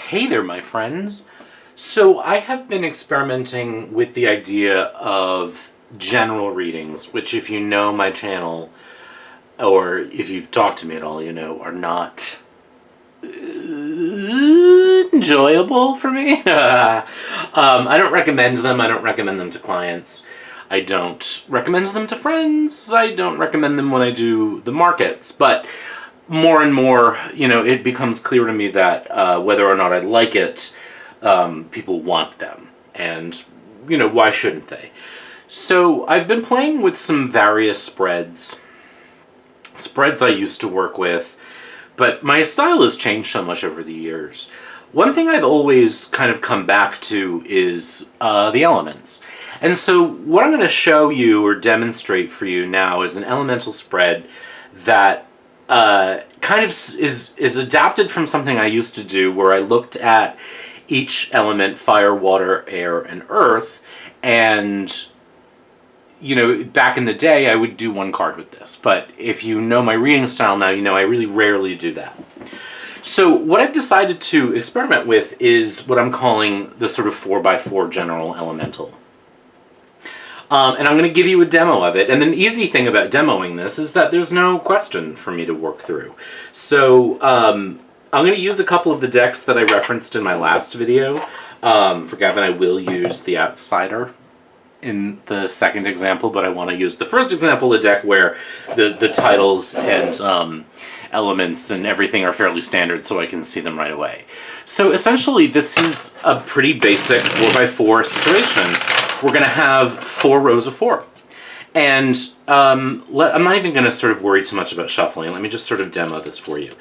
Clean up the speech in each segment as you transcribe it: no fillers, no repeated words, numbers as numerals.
Hey there, my friends. So I have been experimenting with the idea of general readings, which if you know my channel, or if you've talked to me at all, you know, are not enjoyable for me. I don't recommend them. I don't recommend them to clients. I don't recommend them to friends. I don't recommend them when I do the markets. But more and more, it becomes clear to me that whether or not I like it, people want them. And, why shouldn't they? So I've been playing with some various spreads I used to work with, but my style has changed so much over the years. One thing I've always kind of come back to is the elements. And so what I'm going to show you or demonstrate for you now is an elemental spread that kind of is adapted from something I used to do where I looked at each element, fire, water, air, and earth, and back in the day I would do one card with this, but if you know my reading style now, I really rarely do that. So what I've decided to experiment with is what I'm calling the sort of 4x4 general elemental. And I'm going to give you a demo of it. And the easy thing about demoing this is that there's no question for me to work through. So I'm going to use a couple of the decks that I referenced in my last video. For Gavin, I will use the Outsider in the second example, but I want to use the first example, a deck where the titles and elements and everything are fairly standard so I can see them right away. So essentially this is a pretty basic 4x4 situation. We're going to have 4 rows of 4. And I'm not even going to sort of worry too much about shuffling. Let me just sort of demo this for you.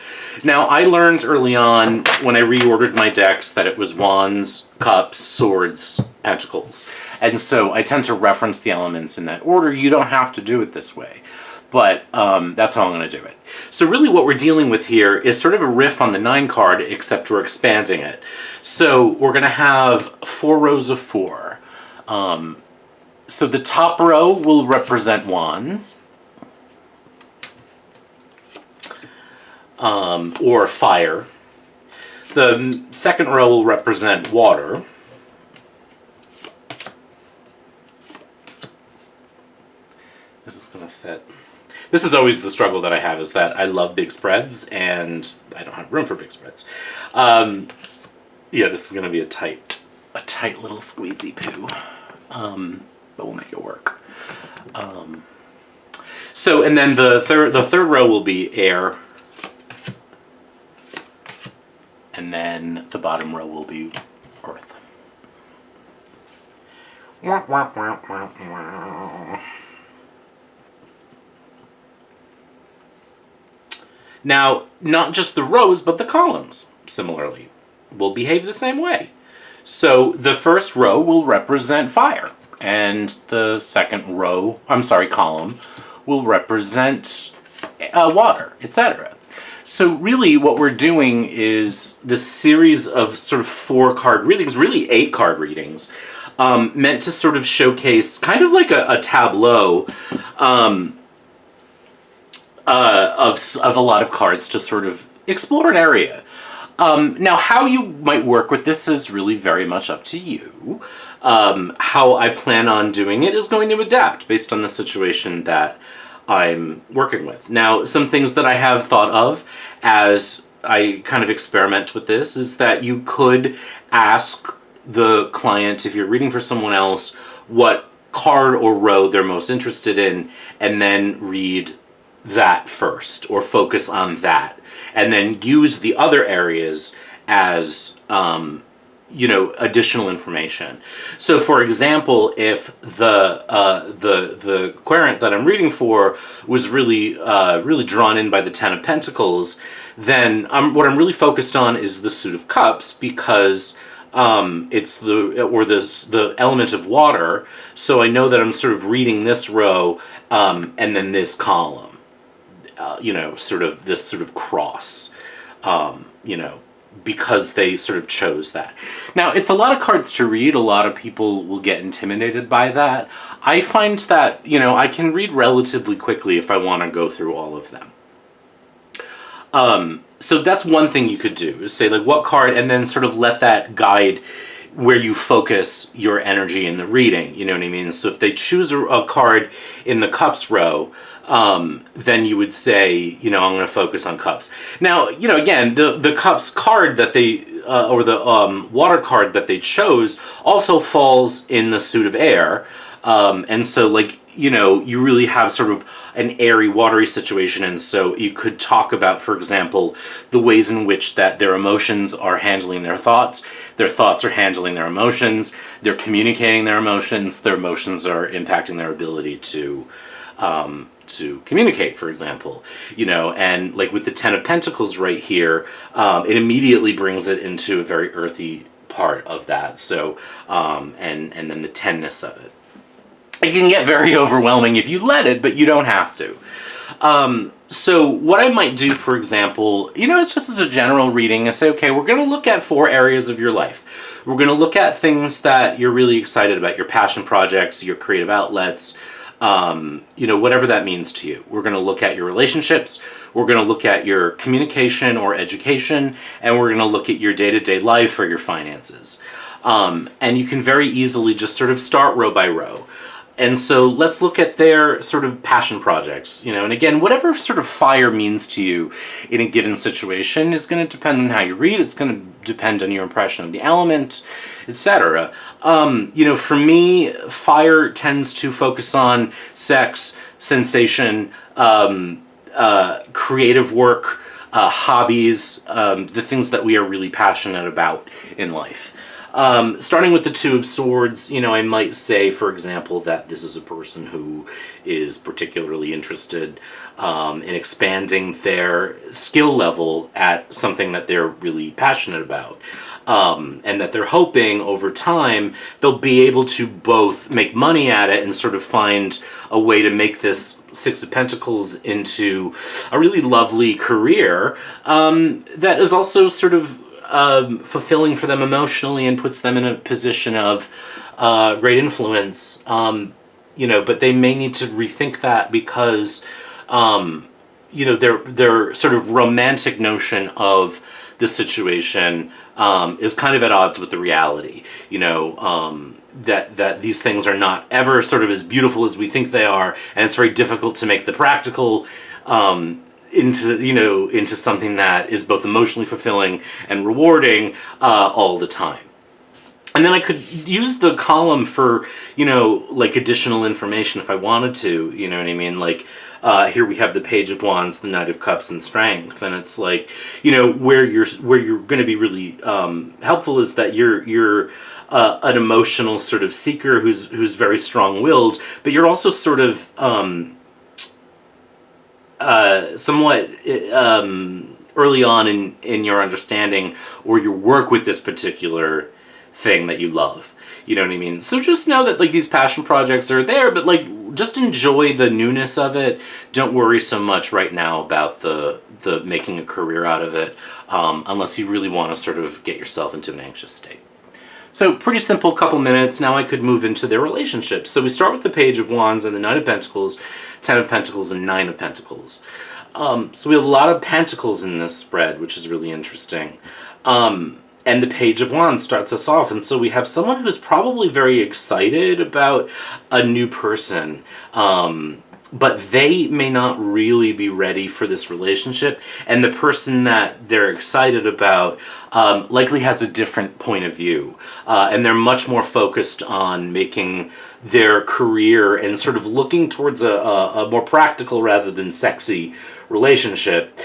Now, I learned early on when I reordered my decks that it was Wands, Cups, Swords, Pentacles. And so I tend to reference the elements in that order. You don't have to do it this way. But that's how I'm going to do it. So really what we're dealing with here is sort of a riff on the 9 card, except we're expanding it. So we're going to have 4 rows of 4. So the top row will represent Wands, or fire. The second row will represent water. Is this going to fit? This is always the struggle that I have, is that I love big spreads, and I don't have room for big spreads. Yeah, this is going to be a tight little squeezy poo. But we'll make it work. So, and then the third row will be air, and then the bottom row will be earth. Now, not just the rows, but the columns, similarly, will behave the same way. So the first row will represent fire, and the second column will represent water, etc. So really what we're doing is this series of sort of 4 card readings, really 8 card readings, meant to sort of showcase kind of like a tableau of a lot of cards to sort of explore an area. Now, how you might work with this is really very much up to you. How I plan on doing it is going to adapt based on the situation that I'm working with. Now, some things that I have thought of as I kind of experiment with this is that you could ask the client, if you're reading for someone else, what card or row they're most interested in, and then read that first, or focus on that, and then use the other areas as additional information. So for example, if the querent that I'm reading for was really drawn in by the Ten of Pentacles, then what I'm really focused on is the Suit of Cups, because it's the element of water, so I know that I'm sort of reading this row and then this column. Sort of this sort of cross, because they sort of chose that. Now, it's a lot of cards to read. A lot of people will get intimidated by that. I find that, I can read relatively quickly if I want to go through all of them. So that's one thing you could do, is say like what card, and then sort of let that guide where you focus your energy in the reading. You know what I mean? So if they choose a card in the cups row, then you would say, you know, I'm going to focus on cups. Now, you know, again, the cups card that they, or the water card that they chose also falls in the suit of air. And so, like, you know, you really have sort of an airy, watery situation. And so you could talk about, for example, the ways in which that their emotions are handling their thoughts are handling their emotions, they're communicating their emotions are impacting their ability to communicate, for example, you know. And like with the Ten of Pentacles right here, it immediately brings it into a very earthy part of that. So, and then the tenness of it. It can get very overwhelming if you let it, but you don't have to. So what I might do, for example, you know, it's just as a general reading, I say, okay, we're going to look at 4 areas of your life. We're going to look at things that you're really excited about, your passion projects, your creative outlets, you know, whatever that means to you. We're going to look at your relationships, we're going to look at your communication or education, and we're going to look at your day-to-day life or your finances. And you can very easily just sort of start row by row. And so let's look at their sort of passion projects, you know, and again, whatever sort of fire means to you in a given situation is going to depend on how you read. It's going to depend on your impression of the element, etc. You know, for me, fire tends to focus on sex, sensation, creative work, hobbies, the things that we are really passionate about in life. Starting with the Two of Swords, you know, I might say, for example, that this is a person who is particularly interested in expanding their skill level at something that they're really passionate about. And that they're hoping over time they'll be able to both make money at it and sort of find a way to make this Six of Pentacles into a really lovely career that is also sort of fulfilling for them emotionally and puts them in a position of great influence, you know, but they may need to rethink that because, you know, their sort of romantic notion of the situation is kind of at odds with the reality, you know, that these things are not ever sort of as beautiful as we think they are, and it's very difficult to make the practical into something that is both emotionally fulfilling and rewarding all the time. And then I could use the column for, you know, like additional information if I wanted to, you know what I mean? Like, here we have the Page of Wands, the Knight of Cups, and Strength, and it's like, you know, where you're going to be really helpful is that you're an emotional sort of seeker who's very strong-willed, but you're also sort of somewhat early on in your understanding or your work with this particular thing that you love. You know what I mean? So just know that like these passion projects are there, but like just enjoy the newness of it. Don't worry so much right now about the making a career out of it, unless you really want to sort of get yourself into an anxious state. So pretty simple couple minutes. Now I could move into their relationships. So we start with the Page of Wands and the Knight of Pentacles, Ten of Pentacles, and Nine of Pentacles. So we have a lot of pentacles in this spread, which is really interesting. And the Page of Wands starts us off. And so we have someone who's probably very excited about a new person, but they may not really be ready for this relationship. And the person that they're excited about likely has a different point of view. And they're much more focused on making their career and sort of looking towards a more practical rather than sexy relationship.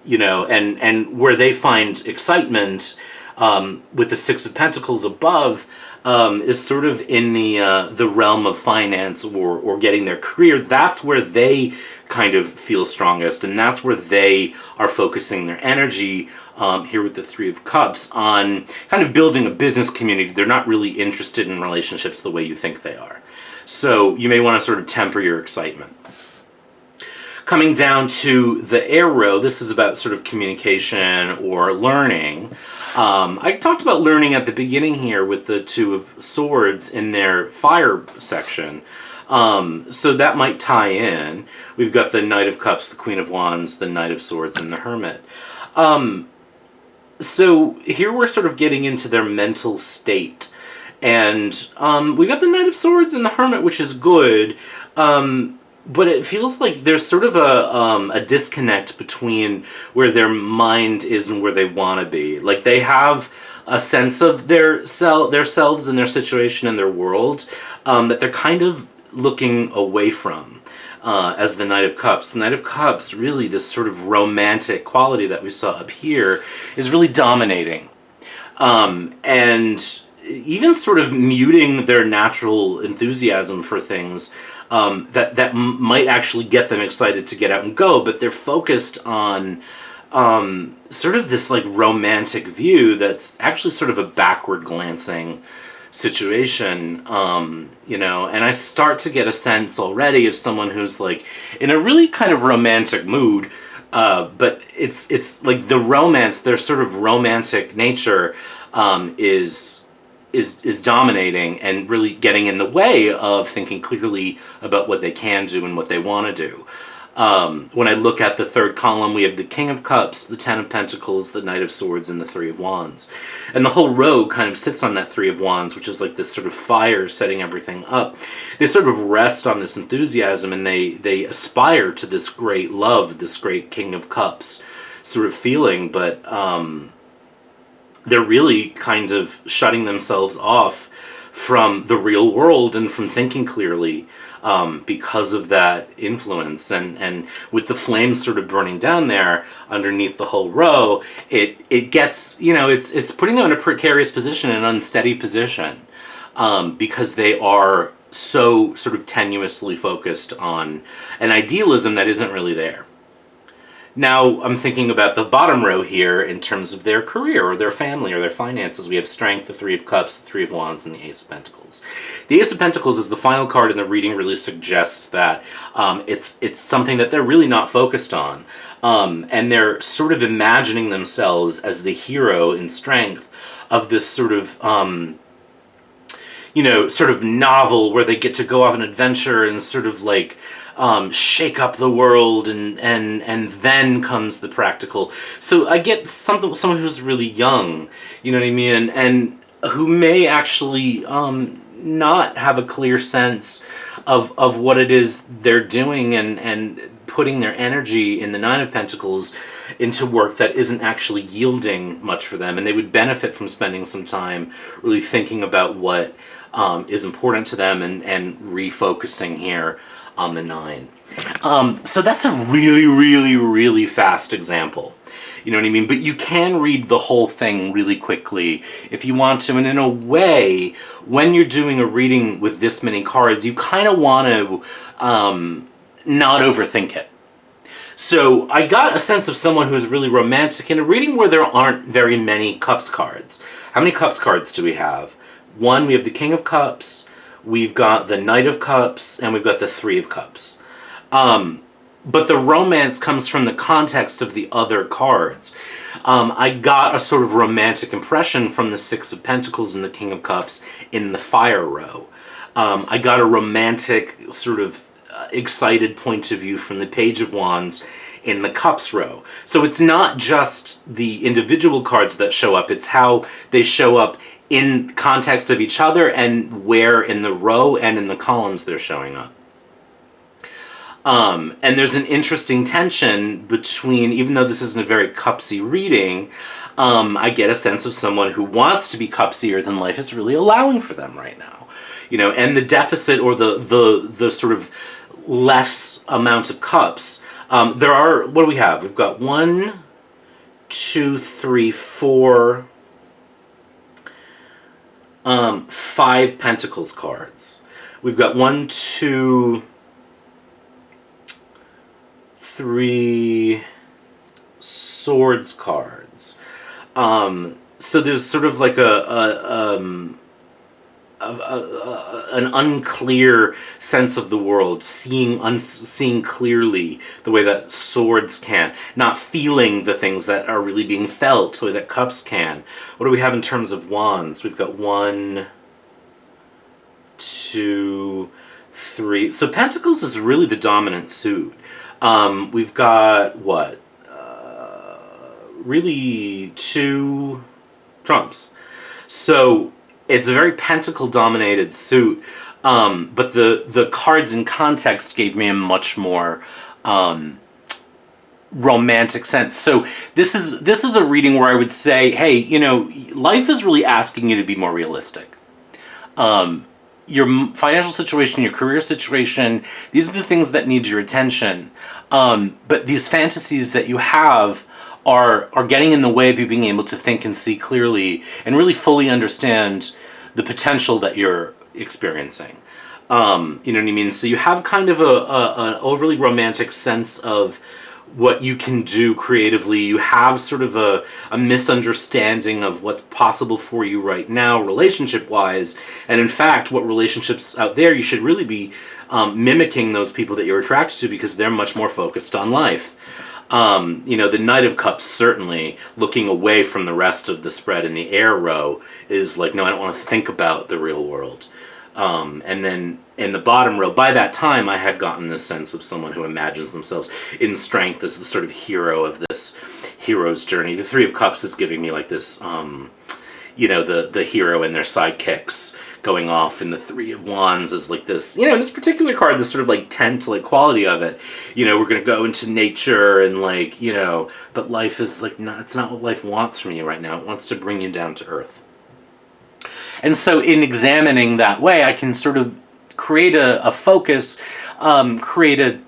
You know, and where they find excitement with the Six of Pentacles above is sort of in the realm of finance or getting their career. That's where they kind of feel strongest, and that's where they are focusing their energy here with the Three of Cups on kind of building a business community. They're not really interested in relationships the way you think they are. So you may want to sort of temper your excitement. Coming down to the air row, this is about sort of communication or learning. I talked about learning at the beginning here with the Two of Swords in their fire section. So that might tie in. We've got the Knight of Cups, the Queen of Wands, the Knight of Swords, and the Hermit. So here we're sort of getting into their mental state. And we got the Knight of Swords and the Hermit, which is good. But it feels like there's sort of a disconnect between where their mind is and where they want to be. Like they have a sense of their selves and their situation and their world that they're kind of looking away from. As the Knight of Cups. The Knight of Cups, really, this sort of romantic quality that we saw up here, is really dominating. And even sort of muting their natural enthusiasm for things that might actually get them excited to get out and go, but they're focused on sort of this like romantic view that's actually sort of a backward glancing situation, and I start to get a sense already of someone who's like in a really kind of romantic mood, but it's like the romance, their sort of romantic nature is dominating and really getting in the way of thinking clearly about what they can do and what they want to do. When I look at the third column, we have the King of Cups, the Ten of Pentacles, the Knight of Swords, and the Three of Wands. And the whole row kind of sits on that Three of Wands, which is like this sort of fire setting everything up. They sort of rest on this enthusiasm, and they aspire to this great love, this great King of Cups sort of feeling, but they're really kind of shutting themselves off from the real world and from thinking clearly because of that influence. And with the flames sort of burning down there underneath the whole row, it gets, it's putting them in a precarious position, an unsteady position, because they are so sort of tenuously focused on an idealism that isn't really there. Now, I'm thinking about the bottom row here in terms of their career or their family or their finances. We have Strength, the Three of Cups, the Three of Wands, and the Ace of Pentacles. The Ace of Pentacles is the final card in the reading, really suggests that it's something that they're really not focused on. And they're sort of imagining themselves as the hero in Strength of this sort of sort of novel where they get to go off an adventure and sort of like shake up the world, and then comes the practical. So I get someone who's really young, you know what I mean, and who may actually not have a clear sense of what it is they're doing, and putting their energy in the Nine of Pentacles into work that isn't actually yielding much for them, and they would benefit from spending some time really thinking about what is important to them, and refocusing here on the Nine. So that's a really, really, really fast example. You know what I mean? But you can read the whole thing really quickly if you want to. And in a way, when you're doing a reading with this many cards, you kind of want to not overthink it. So I got a sense of someone who's really romantic in a reading where there aren't very many Cups cards. How many Cups cards do we have? One, we have the King of Cups, we've got the Knight of Cups, and we've got the Three of Cups. But the romance comes from the context of the other cards. I got a sort of romantic impression from the Six of Pentacles and the King of Cups in the Fire row. I got a romantic sort of excited point of view from the Page of Wands in the Cups row. So it's not just the individual cards that show up, it's how they show up in context of each other and where in the row and in the columns they're showing up. And there's an interesting tension between, even though this isn't a very Cupsy reading, I get a sense of someone who wants to be Cupsier than life is really allowing for them right now. And the deficit, or the sort of less amount of cups. There are, what do we have? We've got 1, 2, 3, 4, 5 Pentacles cards. We've got 1, 2, 3 Swords cards. So there's sort of like an unclear sense of the world, seeing clearly the way that swords can, not feeling the things that are really being felt the way that cups can. What do we have in terms of wands? We've got 1, 2, 3. So Pentacles is really the dominant suit. We've got, what? Really 2 trumps. So it's a very Pentacle-dominated suit, but the cards in context gave me a much more romantic sense. So this is a reading where I would say, hey, you know, life is really asking you to be more realistic. Your financial situation, your career situation, these are the things that need your attention. But these fantasies that you have are getting in the way of you being able to think and see clearly and really fully understand the potential that you're experiencing. You know what I mean? So you have kind of an overly romantic sense of what you can do creatively. You have sort of a misunderstanding of what's possible for you right now, relationship-wise. And in fact, what relationships out there, you should really be mimicking those people that you're attracted to, because they're much more focused on life. You know, the Knight of Cups, certainly looking away from the rest of the spread in the air row, is like, no, I don't want to think about the real world. And then in the bottom row, by that time, I had gotten this sense of someone who imagines themselves in strength as the sort of hero of this hero's journey. The 3 of Cups is giving me like this, you know, the hero and their sidekicks going off, and the 3 of Wands is like this, you know, in this particular card, this sort of like tent like quality of it. You know, we're going to go into nature and like, you know, but life is like, not, it's not what life wants from you right now. It wants to bring you down to earth. And so in examining that way, I can sort of create a focus, create a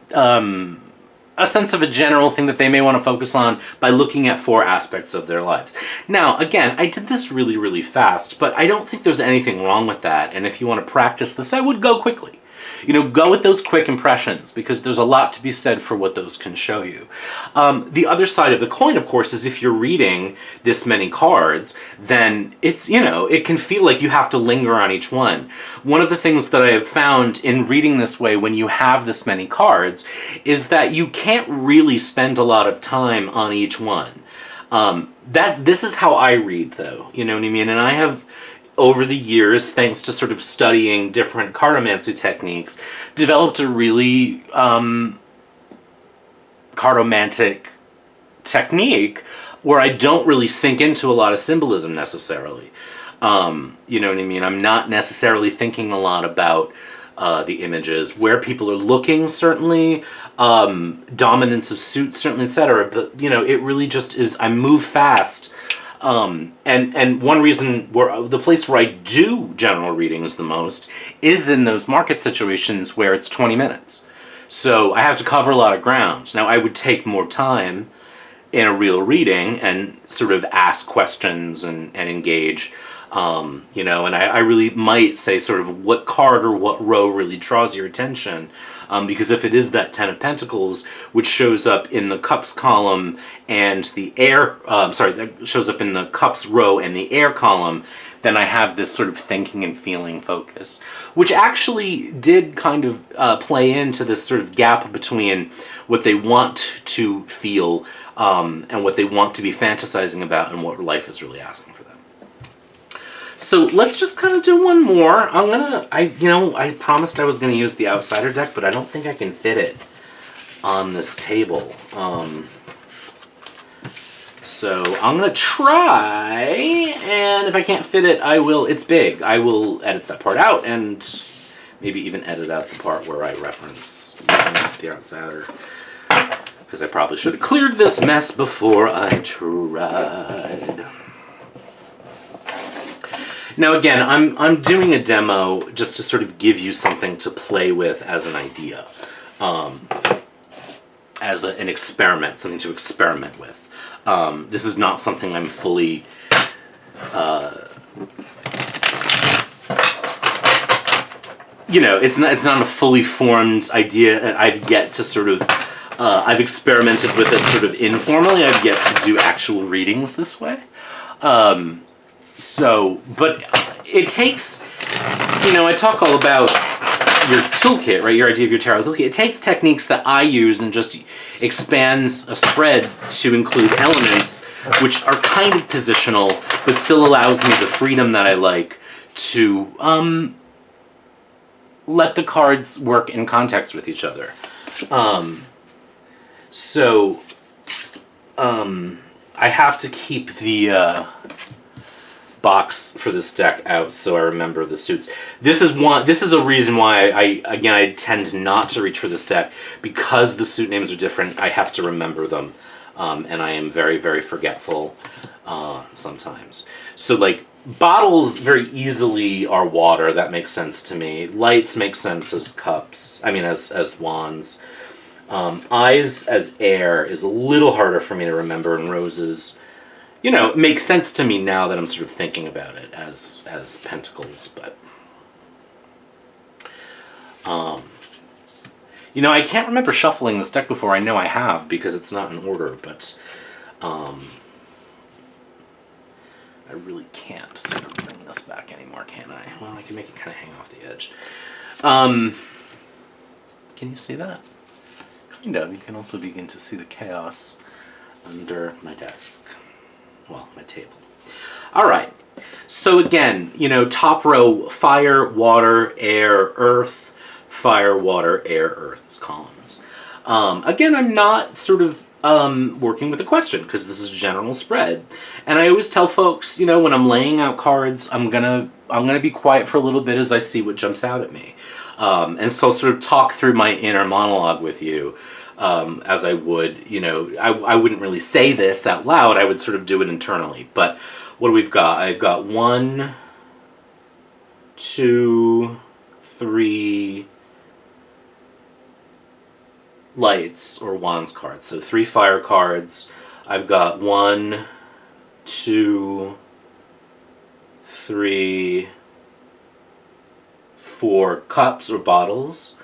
sense of a general thing that they may want to focus on by looking at 4 aspects of their lives. Now, again, I did this really, really fast, but I don't think there's anything wrong with that. And if you want to practice this, I would go quickly. You know, go with those quick impressions, because there's a lot to be said for what those can show you. The other side of the coin, of course, is if you're reading this many cards, then it's, you know, it can feel like you have to linger on each one. One of the things that I have found in reading this way, when you have this many cards, is that you can't really spend a lot of time on each one. This is how I read, though, you know what I mean? And I have, over the years, thanks to sort of studying different cartomancy techniques, developed a really cartomantic technique where I don't really sink into a lot of symbolism necessarily. You know what I mean? I'm not necessarily thinking a lot about the images, where people are looking, certainly, dominance of suits, certainly, etc. But, you know, it really just is, I move fast. And one reason where the place where I do general readings the most is in those market situations where it's 20 minutes. So I have to cover a lot of ground. Now, I would take more time in a real reading and sort of ask questions and engage, you know, and I really might say sort of what card or what row really draws your attention. Because if it is that 10 of Pentacles, which shows up in the Cups column and the air, that shows up in the Cups row and the air column, then I have this sort of thinking and feeling focus, which actually did kind of play into this sort of gap between what they want to feel and what they want to be fantasizing about and what life is really asking for them. So let's just kind of do one more. I promised I was gonna use the Outsider deck, but I don't think I can fit it on this table. So I'm gonna try, and if I can't fit it, it's big. I will edit that part out, and maybe even edit out the part where I reference using the Outsider, because I probably should have cleared this mess before I tried. Now again, I'm doing a demo just to sort of give you something to play with as an idea, as an experiment, something to experiment with. This is not something I'm fully, you know, it's not a fully formed idea. I've yet to sort of, I've experimented with it sort of informally. I've yet to do actual readings this way. But it takes, you know, I talk all about your toolkit, right? Your idea of your tarot toolkit. It takes techniques that I use and just expands a spread to include elements which are kind of positional, but still allows me the freedom that I like to let the cards work in context with each other. So I have to keep the box for this deck out so I remember the suits. This is a reason why I tend not to reach for this deck, because the suit names are different. I have to remember them, and I am very, very forgetful sometimes. So like bottles very easily are water. That makes sense to me. Lights make sense as cups. I mean as wands. Eyes as air is a little harder for me to remember, and roses, you know, it makes sense to me now that I'm sort of thinking about it as pentacles, but you know, I can't remember shuffling this deck before. I know I have because it's not in order, but I really can't sort of bring this back anymore, can I? Well, I can make it kind of hang off the edge. Can you see that? Kind of. You can also begin to see the chaos under my desk. Well, my table. All right. So again, you know, top row, fire, water, air, earth, fire, water, air, earth as columns. Again, I'm not sort of working with a question because this is a general spread. And I always tell folks, you know, when I'm laying out cards, I'm gonna be quiet for a little bit as I see what jumps out at me. And so I'll sort of talk through my inner monologue with you. As I would, you know, I wouldn't really say this out loud. I would sort of do it internally. But what do we've got? I've got 1, 2, 3 lights or wands cards. So 3 fire cards. I've got 1, 2, 3, 4 cups or bottles.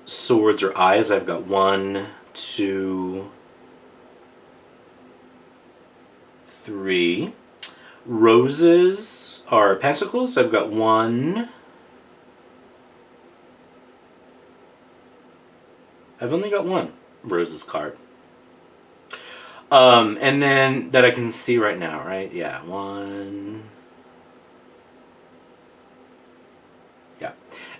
Swords or eyes, I've got 1, 2, 3. Roses are pentacles. I've got 1. I've only got 1 roses card. And then that I can see right now, right? Yeah, 1. Yeah.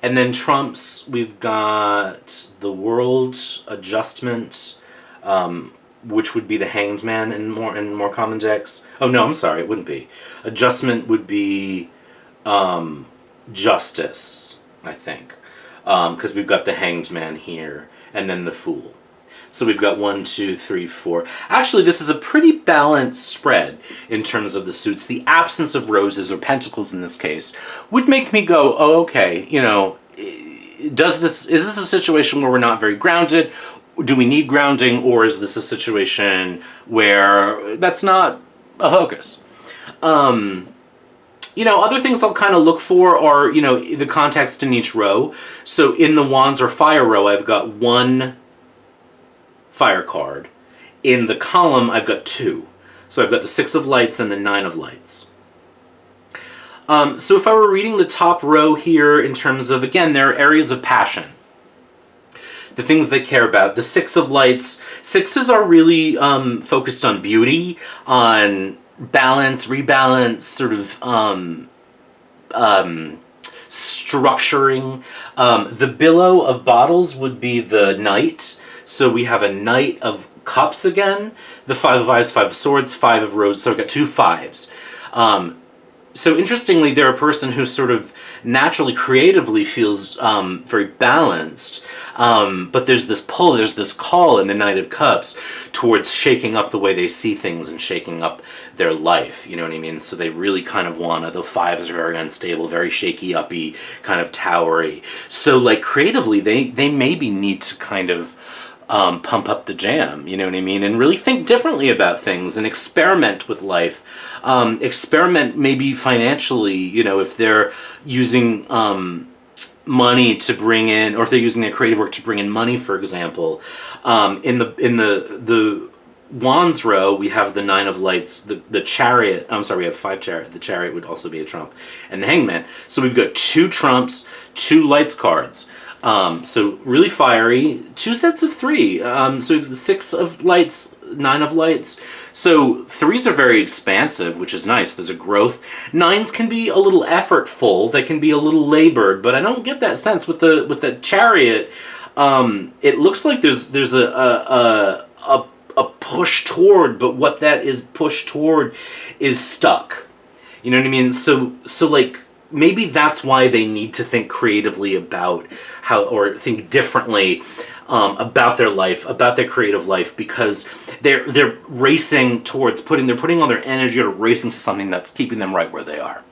And then trumps, we've got the World, Adjustment, which would be the Hanged Man in more common decks. Oh no, I'm sorry, it wouldn't be. Adjustment would be Justice, I think, because we've got the Hanged Man here, and then the Fool. So we've got 1, 2, 3, 4. Actually, this is a pretty balanced spread in terms of the suits. The absence of roses or pentacles in this case would make me go, oh, okay, you know, is this a situation where we're not very grounded? Do we need grounding, or is this a situation where that's not a focus? You know, other things I'll kind of look for are, you know, the context in each row. So in the wands or fire row, I've got 1 fire card. In the column, I've got 2. So I've got the 6 of lights and the 9 of lights. So if I were reading the top row here in terms of, again, there are areas of passion. The things they care about. The 6 of lights. 6s are really focused on beauty, on balance, rebalance, sort of structuring. The billow of bottles would be the knight. So we have a Knight of Cups again, the 5 of Eyes, 5 of Swords, 5 of Roses, so I've got 2 5s. So interestingly, they're a person who sort of naturally, creatively feels very balanced, but there's this pull, there's this call in the Knight of Cups towards shaking up the way they see things and shaking up their life, you know what I mean? So they really kind of want to, the 5s are very unstable, very shaky, uppy, kind of towery. So like creatively, they maybe need to kind of pump up the jam, you know what I mean? And really think differently about things and experiment with life. Experiment maybe financially, you know, if they're using money to bring in, or if they're using their creative work to bring in money, for example. In the Wands row, we have the 9 of lights, the Chariot, I'm sorry, we have 5 Chariot. The Chariot would also be a trump. And the Hangman. So we've got 2 trumps, 2 lights cards. So really fiery, 2 sets of 3. So we have the 6 of lights, Nine of Lights. So threes are very expansive, which is nice. There's a growth. Nines can be a little effortful. They can be a little labored, but I don't get that sense with the Chariot. It looks like there's a push toward, but what that is pushed toward is stuck. You know what I mean? So like, maybe that's why they need to think creatively about how, or think differently about their life, about their creative life, because they're racing towards they're putting all their energy to racing to something that's keeping them right where they are.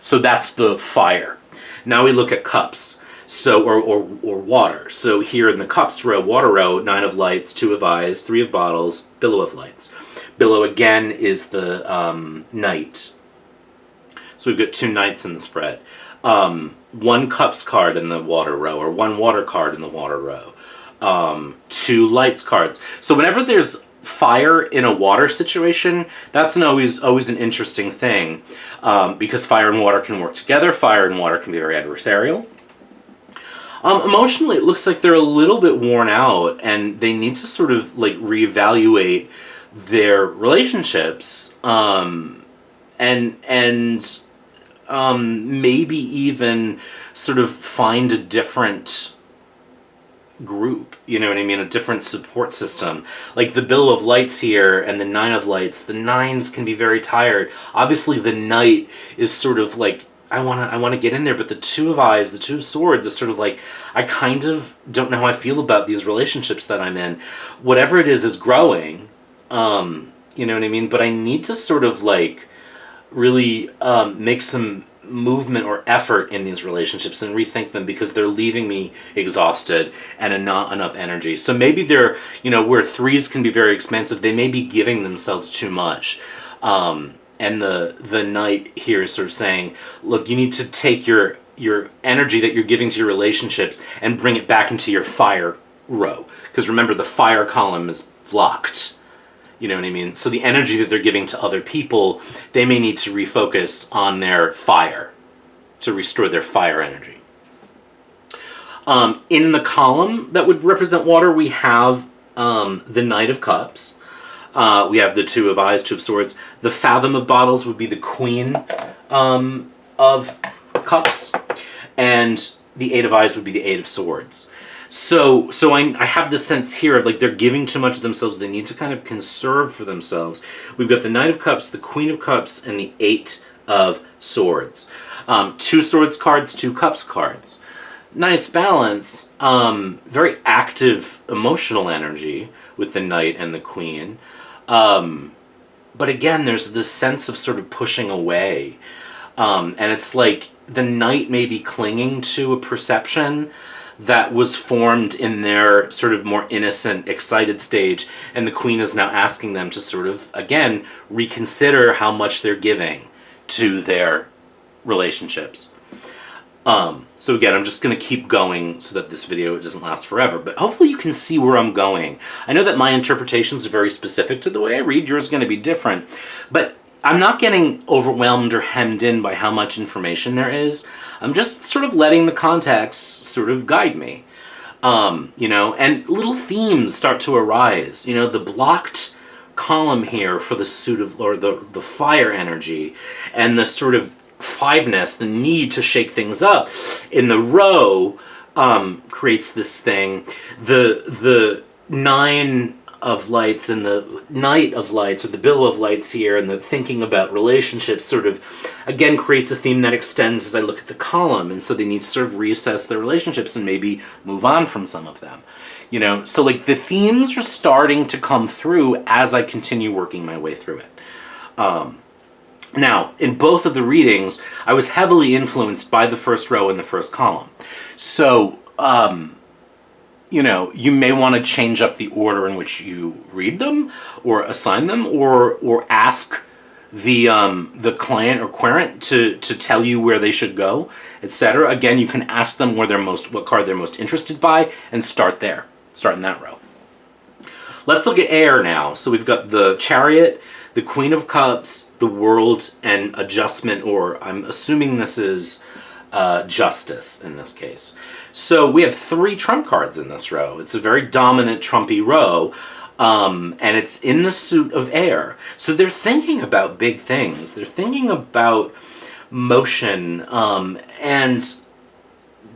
So that's the fire. Now we look at cups. So, or water. So here in the cups row, water row, Nine of Lights, Two of Eyes, Three of Bottles, Billow of Lights. Billow again is the Knight. So we've got two Knights in the spread. One Cups card in the water row, or one Water card in the water row. Two Lights cards. So whenever there's fire in a water situation, that's always an interesting thing, because fire and water can work together. Fire and water can be very adversarial. Emotionally, it looks like they're a little bit worn out, and they need to sort of like reevaluate their relationships, and maybe even sort of find a different group. You know what I mean? A different support system. Like the Billow of Lights here and the Nine of Lights. The nines can be very tired. Obviously, the Knight is sort of like, I want to get in there, but the Two of Eyes, the Two of Swords is sort of like, I kind of don't know how I feel about these relationships that I'm in. Whatever it is growing, you know what I mean? But I need to sort of like really make some movement or effort in these relationships and rethink them, because they're leaving me exhausted and not enough energy. So maybe they're, where threes can be very expensive, they may be giving themselves too much. And the Knight here is sort of saying, look, you need to take your energy that you're giving to your relationships and bring it back into your fire row. Because remember, the fire column is blocked. You know what I mean? So the energy that they're giving to other people, they may need to refocus on their fire to restore their fire energy. In the column that would represent water, we have the Knight of Cups. We have the Two of Eyes, Two of Swords. The Fathom of Bottles would be the Queen of Cups. And the Eight of Eyes would be the Eight of Swords. So I have the sense here of like they're giving too much of themselves. They need to kind of conserve for themselves. We've got the Knight of Cups, the Queen of Cups, and the Eight of Swords. Two Swords cards, two Cups cards. Nice balance. Very active emotional energy with the Knight and the Queen. But again, there's this sense of sort of pushing away. And it's like the Knight may be clinging to a perception that was formed in their sort of more innocent, excited stage, and the Queen is now asking them to sort of, again, reconsider how much they're giving to their relationships. So again, I'm just going to keep going so that this video doesn't last forever, but hopefully you can see where I'm going. I know that my interpretations are very specific to the way I read. Yours is going to be different, but I'm not getting overwhelmed or hemmed in by how much information there is. I'm just sort of letting the context sort of guide me. And little themes start to arise. The blocked column here for the suit of, or the fire energy, and the sort of fiveness, the need to shake things up in the row, creates this thing. The Nine of Lights and the Knight of Lights, or the Billow of Lights here, and the thinking about relationships sort of, again, creates a theme that extends as I look at the column, and so they need to sort of reassess their relationships and maybe move on from some of them. So like the themes are starting to come through as I continue working my way through it. Now, in both of the readings, I was heavily influenced by the first row and the first column. So, you may want to change up the order in which you read them, or assign them, or ask the client or querent to tell you where they should go, etc. Again, you can ask them what card they're most interested by, and start there. Start in that row. Let's look at air now. So we've got the Chariot, the Queen of Cups, the World, and Adjustment, or I'm assuming this is Justice in this case. So we have three trump cards in this row. It's a very dominant Trumpy row. and it's in the suit of air. So they're thinking about big things. They're thinking about motion, and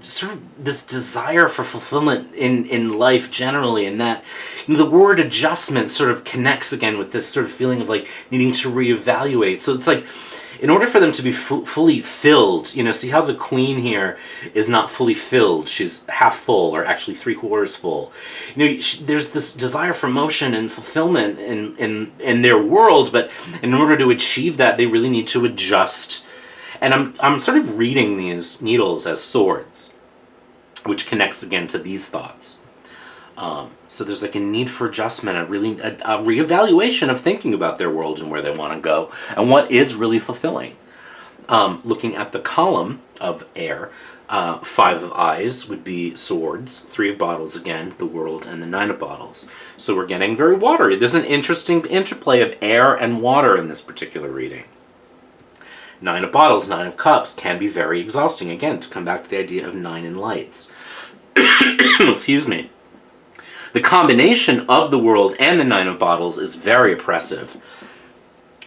sort of this desire for fulfillment in life generally, and that, you know, the word adjustment sort of connects again with this sort of feeling of like needing to reevaluate. So it's like, in order for them to be fully filled, you know, see how the queen here is not fully filled. She's half full, or actually 3/4 full. You know, there's this desire for motion and fulfillment in their world, but in order to achieve that, they really need to adjust. And I'm sort of reading these needles as swords, which connects again to these thoughts. So there's like a need for adjustment, a reevaluation of thinking about their world and where they want to go, and what is really fulfilling. Looking at the column of air, 5 of eyes would be swords, 3 of bottles again, the world, and the 9 of bottles. So we're getting very watery. There's an interesting interplay of air and water in this particular reading. 9 of bottles, 9 of cups can be very exhausting. Again, to come back to the idea of 9 in lights. Excuse me. The combination of the world and the 9 of bottles is very oppressive.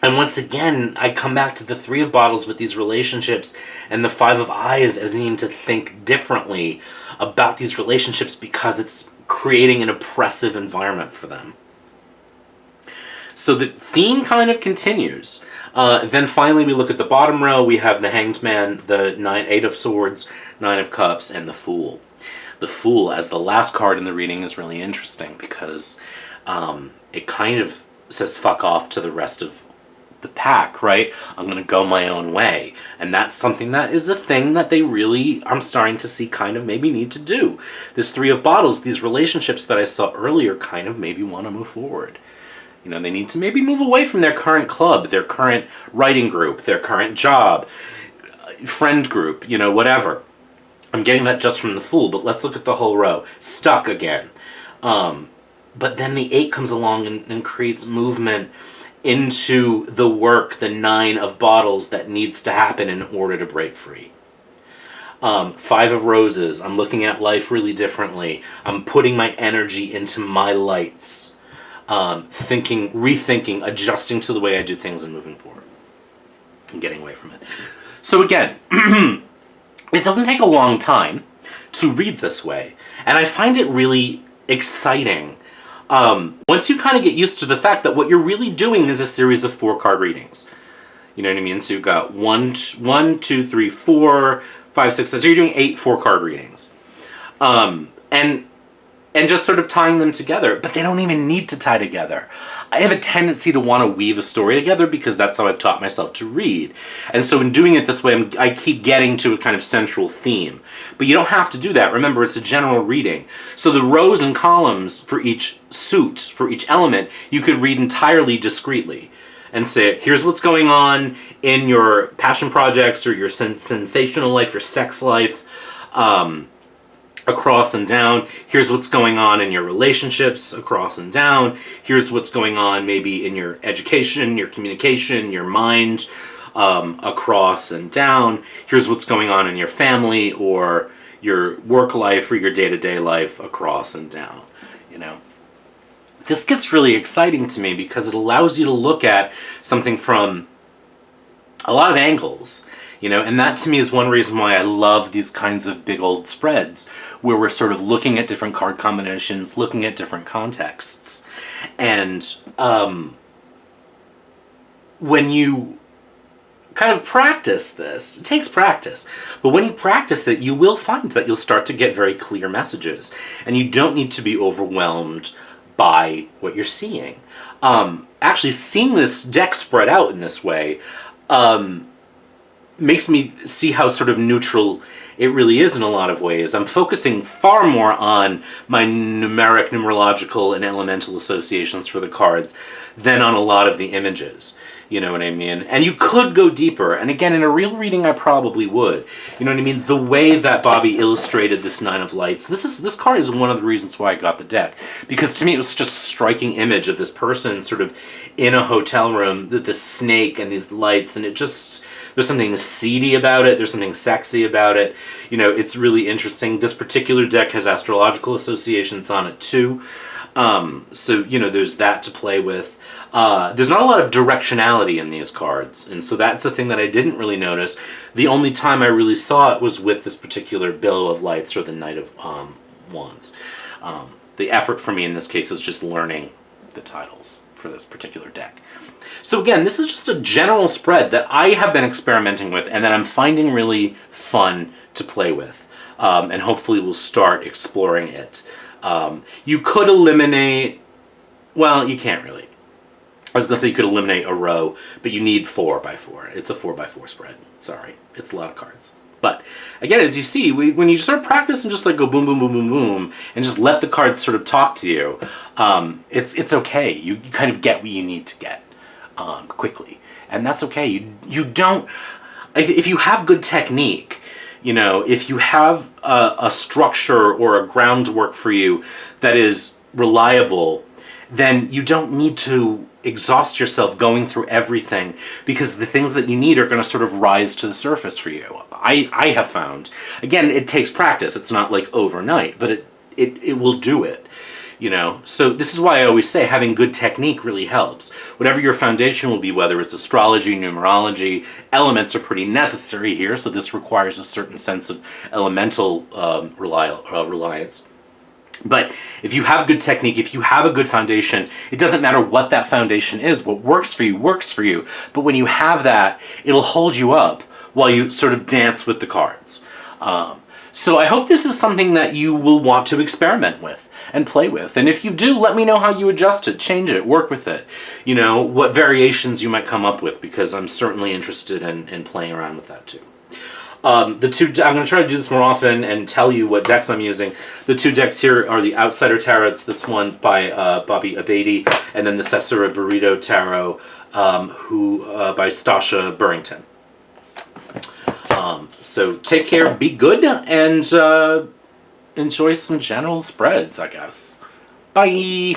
And once again, I come back to the 3 of bottles with these relationships, and the 5 of eyes as needing to think differently about these relationships because it's creating an oppressive environment for them. So the theme kind of continues. Then finally we look at the bottom row. We have the Hanged Man, the 8 of swords, 9 of cups, and the Fool. The Fool, as the last card in the reading, is really interesting because it kind of says fuck off to the rest of the pack, right? I'm going to go my own way. And that's something that is a thing that they really, I'm starting to see, kind of maybe need to do. This 3 of bottles, these relationships that I saw earlier, kind of maybe want to move forward. You know, they need to maybe move away from their current club, their current writing group, their current job, friend group, you know, whatever. I'm getting that just from the Fool, but let's look at the whole row. Stuck again. But then the 8 comes along and creates movement into the work, the 9 of bottles that needs to happen in order to break free. 5 of roses. I'm looking at life really differently. I'm putting my energy into my lights. Thinking, rethinking, adjusting to the way I do things and moving forward. And getting away from it. So again, it doesn't take a long time to read this way, and I find it really exciting once you kind of get used to the fact that what you're really doing is a series of 4-card readings. You know what I mean? So you've got 1, 2, 3, 4, 5, 6, 7. So you're doing 8 4-card readings. And just sort of tying them together, but they don't even need to tie together. I have a tendency to want to weave a story together because that's how I've taught myself to read. And so in doing it this way, I keep getting to a kind of central theme. But you don't have to do that. Remember, it's a general reading. So the rows and columns for each suit, for each element, you could read entirely discreetly and say, here's what's going on in your passion projects or your sensational life, your sex life, across and down. Here's what's going on in your relationships, across and down. Here's what's going on maybe in your education, your communication, your mind, across and down. Here's what's going on in your family or your work life or your day-to-day life, across and down. You know, this gets really exciting to me because it allows you to look at something from a lot of angles. You know, and that to me is one reason why I love these kinds of big old spreads, where we're sort of looking at different card combinations, looking at different contexts. And when you kind of practice this, it takes practice, but when you practice it, you will find that you'll start to get very clear messages, and you don't need to be overwhelmed by what you're seeing. Actually, seeing this deck spread out in this way, makes me see how sort of neutral it really is in a lot of ways. I'm focusing far more on my numerological and elemental associations for the cards than on a lot of the images. You know what I mean? And you could go deeper. And again, in a real reading, I probably would. You know what I mean? The way that Bobby illustrated this 9 of lights, this card is one of the reasons why I got the deck. Because to me, it was just a striking image of this person sort of in a hotel room, the snake and these lights, and it just... There's something seedy about it. There's something sexy about it. You know, it's really interesting. This particular deck has astrological associations on it too. So, you know, there's that to play with. There's not a lot of directionality in these cards, and so that's the thing that I didn't really notice. The only time I really saw it was with this particular Billow of Lights or the Knight of Wands. The effort for me in this case is just learning the titles for this particular deck. So again, this is just a general spread that I have been experimenting with and that I'm finding really fun to play with. And hopefully we'll start exploring it. You could eliminate... Well, you can't really. I was going to say you could eliminate a row, but you need 4x4. It's a 4x4 spread. Sorry. It's a lot of cards. But again, as you see, when you start practicing just like go boom, boom, boom, boom, boom, and just let the cards sort of talk to you, it's okay. You kind of get what you need to get quickly. And that's okay. You don't... If you have good technique, you know, if you have a structure or a groundwork for you that is reliable, then you don't need to exhaust yourself going through everything, because the things that you need are going to sort of rise to the surface for you. I have found, again, it takes practice. It's not like overnight, but it will do it, you know. So this is why I always say having good technique really helps. Whatever your foundation will be, whether it's astrology, numerology, elements are pretty necessary here, so this requires a certain sense of elemental reliance. But if you have good technique, if you have a good foundation, it doesn't matter what that foundation is. What works for you works for you. But when you have that, it'll hold you up while you sort of dance with the cards. So I hope this is something that you will want to experiment with and play with. And if you do, let me know how you adjust it, change it, work with it. You know, what variations you might come up with, because I'm certainly interested in playing around with that too. I'm going to try to do this more often and tell you what decks I'm using. The two decks here are the Outsider Tarot. It's this one by Bobby Abadi, and then the Cesare Burrito Tarot by Stasha Burrington. So take care, be good, and enjoy some general spreads, I guess. Bye!